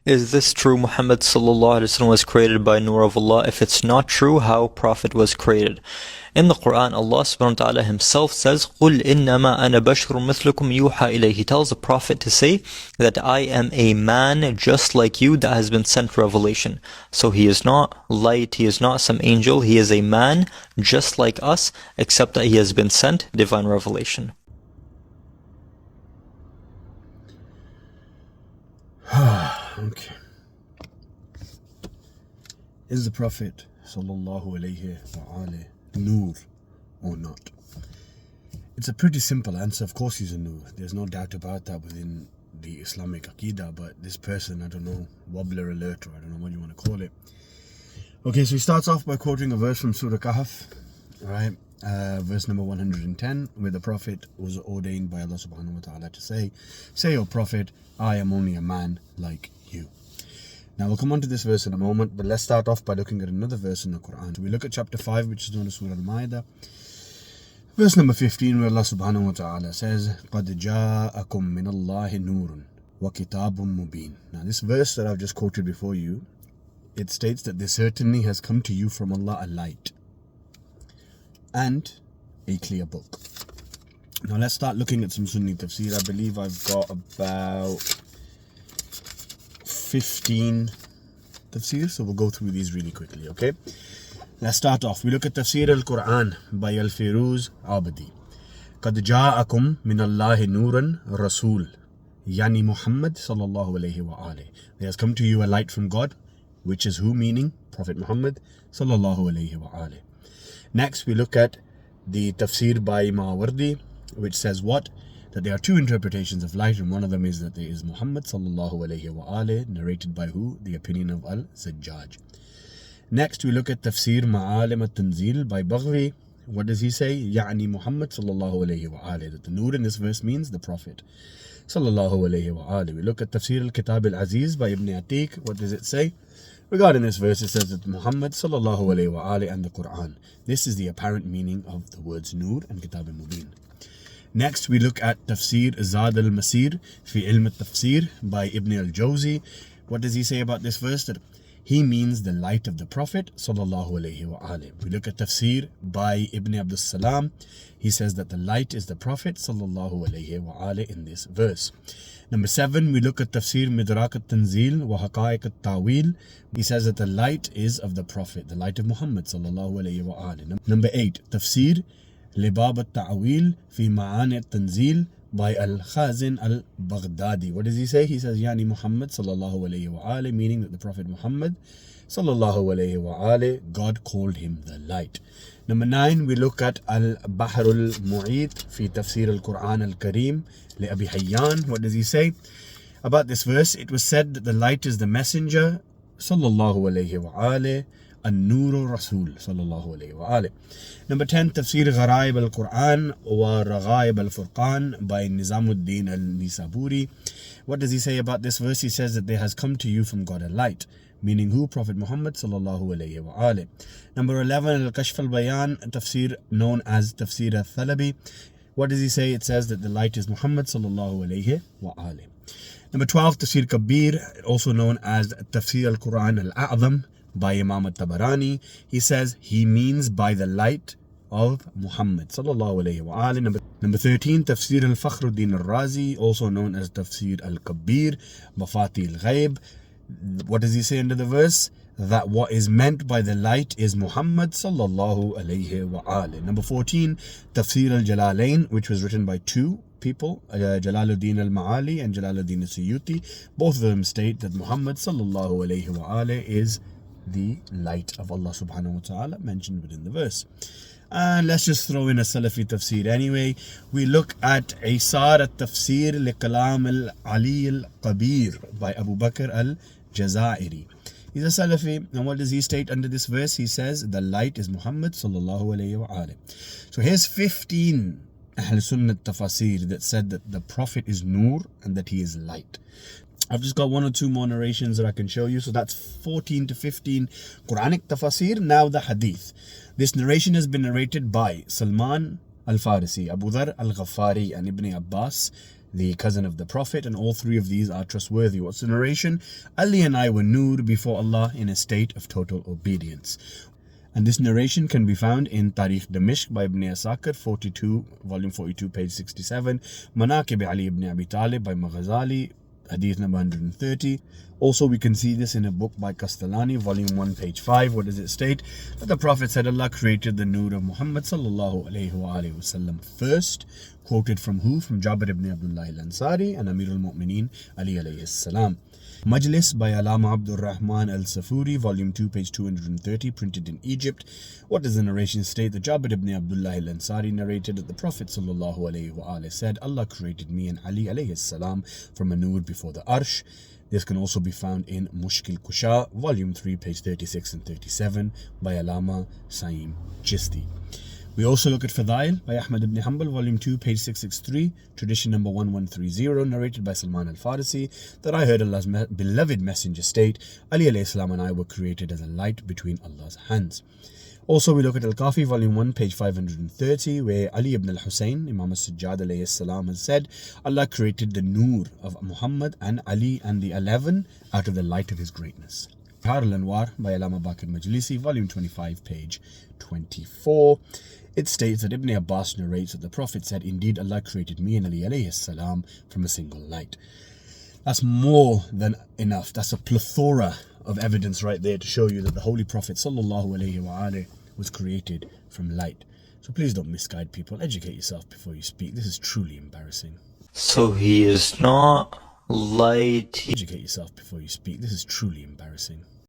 Is this true? Muhammadص was created by Nur of Allah. If it's not true, how Prophet was created? In the Quran, Allah subhanahu wa ta'ala himself says, قُلْ إِنَّمَا أَنَا بَشْرٌ مِثْلُكُمْ يُوحَى إِلَيْهِ. He tells the Prophet to say that I am a man just like you that has been sent revelation. So he is not light, he is not some angel, he is a man just like us, except that he has been sent divine revelation. Okay. Is the Prophet sallallahu alayhi wa alayhi Nur or not? It's a pretty simple answer. Of course he's a Nur. There's no doubt about that within the Islamic Aqidah. But this person, I don't know, wobbler alert, or I don't know what you want to call it. Okay, so he starts off by quoting a verse from Surah Kahf, right? Verse number 110, where the Prophet was ordained by Allah subhanahu wa ta'ala to say, O Prophet, I am only a man like you. Now we'll come on to this verse in a moment, but let's start off by looking at another verse in the Quran. So we look at chapter 5, which is known as Surah Al-Ma'idah, verse number 15, where Allah subhanahu wa ta'ala says, قَدْ جَاءَكُم مِّنَ اللَّهِ نُورٌ وَكِتَابٌ مُبِينٌ. Now this verse that I've just quoted before you, it states that there certainly has come to you from Allah a light and a clear book. Now let's start looking at some Sunni tafsir. I believe I've got about 15 tafsir, so we'll go through these really quickly, okay? Let's start off. We look at Tafsir al-Quran by Al-Firuz Abadi. قَدْ جَاءَكُم مِّنَ اللَّهِ نُورًا رَسُولٌ Yani Muhammad sallallahu alayhi wa alayhi. There has come to you a light from God, which is who? Meaning Prophet Muhammad sallallahu alayhi wa alayhi. Next, we look at the tafsir by Mawardi, which says what? That there are two interpretations of light, and one of them is that there is Muhammad sallallahu alayhi wa alayhi, narrated by who? The opinion of Al-Zajjaj. Next, we look at tafsir Ma'alim al-Tanzil by Baghvi. What does he say? Yani Muhammad sallallahu alayhi wa alayhi. That the nur in this verse means the Prophet sallallahu alayhi wa alayhi. We look at tafsir al-Kitab al-Aziz by Ibn Atiq. What does it say? Regarding this verse, it says that Muhammad sallallahu alayhi wa alayhi and the Quran. This is the apparent meaning of the words Nur and Kitab al-Mubin. Next, we look at Tafsir Zad al-Masir fi Ilm al-Tafsir by Ibn al-Jawzi. What does he say about this verse? That he means the light of the Prophet sallallahu alayhi wa alayhi. We look at Tafsir by Ibn Abdus Salam. He says that the light is the Prophet sallallahu alayhi wa alayhi in this verse. Number 7, we look at Tafsir Midrak al-Tanzil wa Haqa'iq al-Tawil. He says that the light is of the Prophet, the light of Muhammad sallallahu alayhi wa alayhi. Number 8, Tafsir Libab al-Ta'wil fi Ma'ani al-Tanzil by Al-Khazin al-Baghdadi. What does he say? He says, Yani Muhammad sallallahu alayhi wa alayhi, meaning that the Prophet Muhammad sallallahu alayhi wa alayhi, God called him the light. Number 9, we look at Al-Bahr al-Mu'id fi Tafsir al-Quran al-Kareem li Abi Hayyan. What does he say about this verse? It was said that the light is the messenger sallallahu alayhi wa alayhi, An-Nuru Rasul sallallahu alayhi wa alayhi. Number 10, Tafsir Gharaib al-Quran wa Raghaib al-Furqan by Nizamuddin al-Nisaburi. What does he say about this verse? He says that there has come to you from God a light, meaning who? Prophet Muhammad sallallahu alayhi wa alayhi. Number 11, Al-Kashf al-Bayan, tafsir known as Tafsir al-Thalabi. What does he say? It says that the light is Muhammad sallallahu alayhi wa alayhi. Number 12, Tafsir Kabir, also known as Tafsir al-Quran al-A'zam by Imam al-Tabarani. He says he means by the light of Muhammad sallallahu alayhi wa alayhi. Number 13, Tafsir al-Fakhruddin al-Razi, also known as Tafsir al-Kabir, Mafati al-Ghaib. What does he say under the verse? That what is meant by the light is Muhammad sallallahu alayhi wa alayhi. Number 14, Tafsir al-Jalalain, which was written by two people, Jalaluddin al-Ma'ali and Jalaluddin al-Suyuti. Both of them state that Muhammad sallallahu alayhi wa alayhi is the light of Allah subhanahu wa ta'ala mentioned within the verse. And let's just throw in a Salafi tafsir anyway. We look at Isar al-Tafsir li Kalam al-Ali al-Qabir by Abu Bakr al-Jazairi. He's a Salafi, and what does he state under this verse? He says the light is Muhammad sallallahu alayhi wa alayhi. So here's 15 Ahl Sunnah tafasir that said that the Prophet is Nur and that he is light. I've just got one or two more narrations that I can show you. So that's 14 to 15 Quranic tafasir. Now the hadith. This narration has been narrated by Salman al-Farisi, Abu Dhar al-Ghaffari and Ibn Abbas. the cousin of the Prophet, and all three of these are trustworthy. What's the narration? Ali and I were Noor before Allah in a state of total obedience. And this narration can be found in Tarikh Damishq by Ibn Asakir, volume 42, page 67, Manaqib Ali ibn Abi Talib by Maghazali, hadith number 130. Also, we can see this in a book by Castellani, volume 1, page 5. What does it state? That the Prophet said Allah created the Noor of Muhammad sallallahu alayhi wa alihi wasallam first. Quoted from who? From Jabir ibn Abdullah al-Ansari and Amir al-Mu'mineen Ali alayhi salam. Majlis by Alama Abdul Rahman al-Safuri, volume 2, page 230, printed in Egypt. What does the narration state? The Jabir ibn Abdullah al-Ansari narrated that the Prophet sallallahu alayhi wa alihi said, Allah created me and Ali alayhi salam from a Noor before the Arsh. This can also be found in Mushkil Kusha, volume 3, page 36 and 37 by Alama Saim Chisti. We also look at Fadail by Ahmad ibn Hanbal, volume 2, page 663, tradition number 1130, narrated by Salman al-Farisi, that I heard Allah's beloved messenger state, Ali alayhi salam and I were created as a light between Allah's hands. Also, we look at Al-Kafi, volume 1, page 530, where Ali ibn al-Husayn, Imam al-Sujjad alayhi salam, has said, Allah created the Noor of Muhammad and Ali and the 11 out of the light of his greatness. Bihar al-Anwar by Allama Baqir Majlisi, volume 25, page 24. It states that Ibn Abbas narrates that the Prophet said, indeed Allah created me and Ali alayhi salam from a single light. That's more than enough. That's a plethora of evidence right there to show you that the Holy Prophet sallallahu alayhi wa alihi was created from light. So please don't misguide people. Educate yourself before you speak. This is truly embarrassing. So he is not light. Educate yourself before you speak. This is truly embarrassing.